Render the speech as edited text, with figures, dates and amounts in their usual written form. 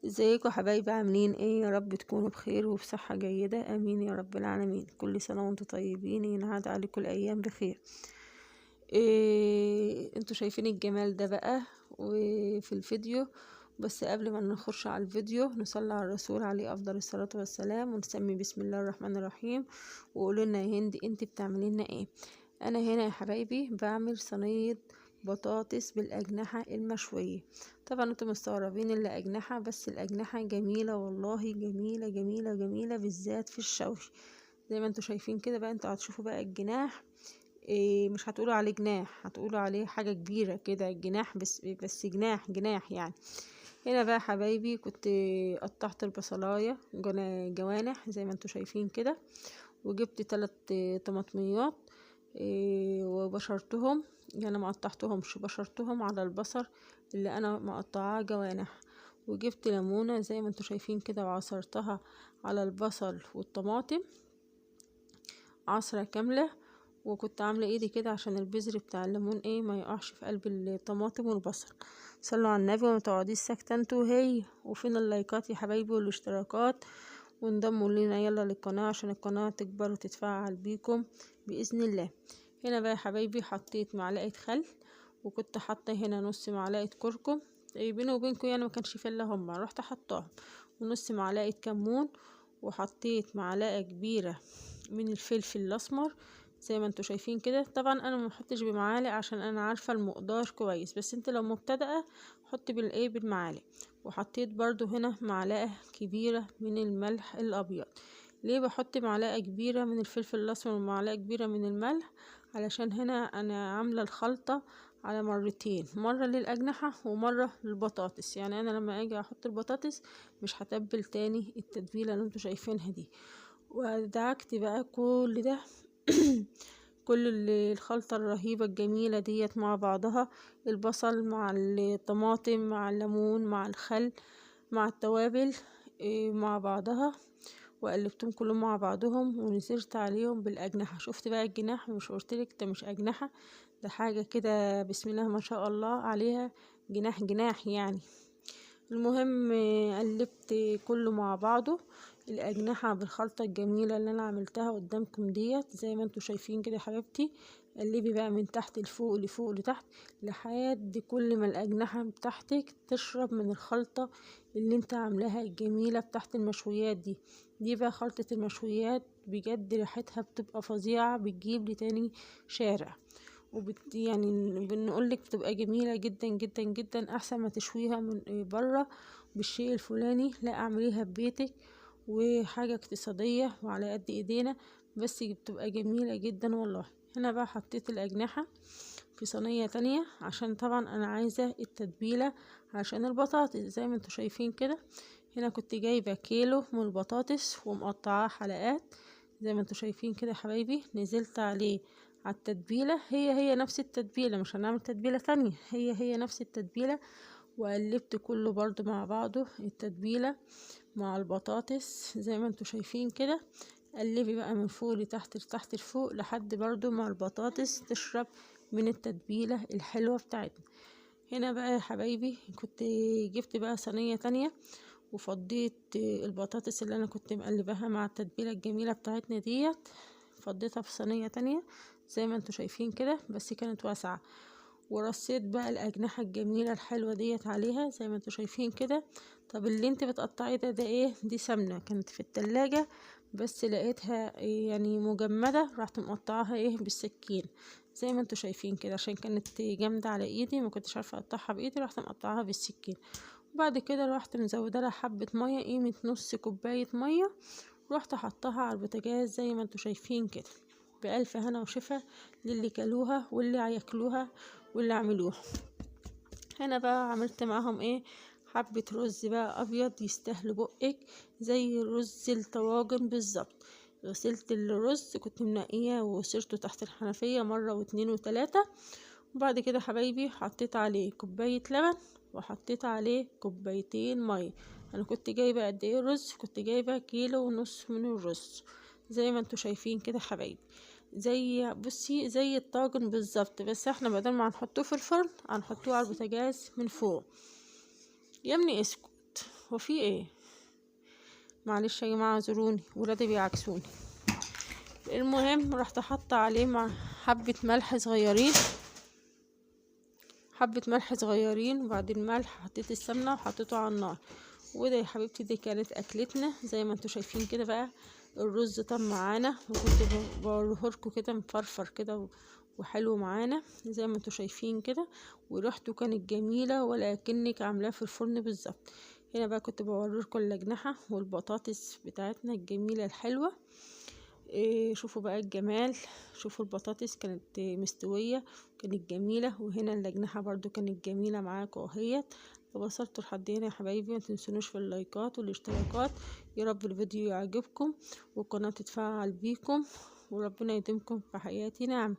ازيكم حبايبي، عاملين ايه؟ يا رب تكونوا بخير وبصحة جيدة، امين يا رب العالمين. كل سنة وانتم طيبين، ينعاد عليكم الايام بخير. انتوا شايفين الجمال ده بقى وفي الفيديو. بس قبل ما نخش على الفيديو نصلي على الرسول عليه افضل الصلاة والسلام، ونسمي بسم الله الرحمن الرحيم. وقولوا لنا يا هند، انت بتعملي لنا ايه؟ انا هنا يا حبايبي بعمل صينية بطاطس بالاجنحة المشوية. طبعا انتم مستغربين اللي اجنحة، بس الاجنحة جميلة والله، جميلة جميلة جميلة، بالذات في الشوي. زي ما انتم شايفين كده بقى، انتوا هتشوفوا بقى الجناح. مش هتقولوا عليه جناح، هتقولوا عليه حاجة كبيرة كده، جناح بس جناح جناح يعني. هنا بقى حبايبي كنت قطعت البصلاية جوانح زي ما انتوا شايفين كده، وجبت 3 طماطميات وبشرتهم. يعني ما قطعتهمش، بشرتهم على البصل اللي انا مقطعاه جوانح. وجبت ليمونة زي ما انتوا شايفين كده، وعصرتها على البصل والطماطم عصرة كاملة. وكنت عاملة ايدي كده عشان البذر بتاع الليمون ما يقعش في قلب الطماطم والبصل. صلوا على النبي وما تقعديش ساكتة انتوا وهي. وفين اللايكات يا حبايبي والاشتراكات؟ وانضموا لينا يلا للقناة عشان القناة تكبر وتتفاعل بيكم بإذن الله. هنا بقى يا حبايبي حطيت معلقة خل، وكنت حاطة هنا نص معلقة كركم. بيني وبينكم يعني ما كانش فيه الا هما، رحت حطاهم. ونص معلقة كمون. وحطيت معلقة كبيرة من الفلفل الاسمر زي ما انتوا شايفين كده. طبعا انا ما بحطش بمعالق عشان انا عارفه المقدار كويس، بس انت لو مبتدئه حطي بالمعالق. وحطيت برضو هنا معلقه كبيره من الملح الابيض. ليه بحط معلقه كبيره من الفلفل الاسمر ومعلقه كبيره من الملح؟ علشان هنا انا عامله الخلطه على مرتين، مرة للأجنحة ومرة للبطاطس. يعني أنا لما أجي أحط البطاطس مش هتبل تاني التتبيلة اللي انتوا شايفينها دي. ودعكت بقى كل ده كل الخلطة الرهيبة الجميلة ديت مع بعضها، البصل مع الطماطم مع الليمون مع الخل مع التوابل مع بعضها. وقلبتهم كلهم مع بعضهم ونزلت عليهم بالأجنحة. شفت بقى الجناح؟ مش قلتلك ده مش أجنحة، ده حاجة كده بسم الله ما شاء الله عليها، جناح جناح يعني. المهم قلبت كله مع بعضه، الأجنحة بالخلطة الجميلة اللي أنا عملتها قدامكم ديت زي ما انتوا شايفين كده يا حبيبتي. قلبي بقى من تحت لفوق لفوق لتحت لحد كل ما الأجنحة بتاعتك تشرب من الخلطة اللي انت عاملاها الجميلة بتاعت المشويات دي بقى خلطة المشويات بجد، ريحتها بتبقى فظيعة، بتجيب لي تاني شارع. يعني بنقولك بتبقى جميلة جدا جدا جدا، احسن ما تشويها من بره بالشيء الفلاني. لا، اعمليها ببيتك، وحاجة اقتصادية وعلى قد ايدينا، بس بتبقى جميلة جدا والله. هنا بقى حطيت الأجنحة في صينية تانية عشان طبعا انا عايزة التتبيلة عشان البطاطس زي ما انتوا شايفين كده. هنا كنت جايبة كيلو من البطاطس ومقطعاه حلقات زي ما انتوا شايفين كده يا حبايبي. نزلت عليه على التتبيلة، هي نفس التتبيلة، مش هنعمل تتبيلة تانية، هي نفس التتبيلة. وقلبت كله برضو مع بعضه، التتبيلة مع البطاطس زي ما انتوا شايفين كده. قلبي بقى من فوق لتحت لتحت لفوق لحد برضو مع البطاطس تشرب من التتبيلة الحلوة بتاعتنا. هنا بقى يا حبايبي كنت جبت بقى صينية تانية، وفضيت البطاطس اللي انا كنت مقلباها مع التتبيلة الجميلة بتاعتنا ديت، فضيتها في صينية تانية زي ما انتوا شايفين كده، بس كانت واسعة. ورصيت بقى الأجنحة الجميلة الحلوة ديت عليها زي ما انتوا شايفين كده. طب اللي انت بتقطعي ده ايه؟ دي سمنة كانت في التلاجة، بس لقيتها يعني مجمدة، رحت مقطعاها بالسكين زي ما انتوا شايفين كده، عشان كانت جامدة على ايدي ما كنتش عارفة اقطعها بايدي، رحت مقطعاها بالسكين. وبعد كده رحت مزودة لها حبة مية، قيمة نص كوباية مية، رحت حطها على البوتاجاز زي ما انتوا شايفين كده. بألف هنا وشفا للي كلوها واللي هياكلوها واللي عملوها. هنا بقى عملت معاهم حبة رز بقى ابيض يستاهلوا بقك، زي رز الطواجن بالظبط. غسلت الرز، كنت منقيه وسرته تحت الحنفية مرة واتنين وتلاتة. وبعد كده حبايبي حطيت عليه كوباية لبن، وحطيت عليه كوبايتين مية. انا كنت جايبة قد ايه رز؟ كنت جايبة 1.5 كيلو من الرز زي ما انتوا شايفين كده حبايبي. بصي زي الطاجن بالظبط، بس احنا بدل ما هنحطوه في الفرن هنحطوه على البوتاجاز من فوق. يا ابني اسكت. وفي ايه؟ معلش يا جماعه اعذروني، ولادي بيعكسوني. المهم رحت حاطه عليه مع حبه ملح صغيرين، وبعد الملح حطيت السمنه وحطيته على النار. وده يا حبيبتي دي كانت اكلتنا زي ما انتوا شايفين كده. بقى الرز طب معانا، وكنت بوريهولكوا كده مفرفر كده وحلو معانا زي ما انتوا شايفين كده، وريحته كانت جميله ولكنك عاملاه في الفرن بالظبط. هنا بقى كنت بوريلكوا الاجنحه والبطاطس بتاعتنا الجميله الحلوه. شوفوا بقى الجمال، شوفوا البطاطس كانت مستويه كانت جميله، وهنا الاجنحه برضو كانت جميله معاكم اهيت. وصلتوا لحد هنا يا حبايبي، ما تنسونوش في اللايكات والاشتراكات. يا رب الفيديو يعجبكم والقناه تتفاعل بيكم، وربنا يديمكم في حياتي نعم.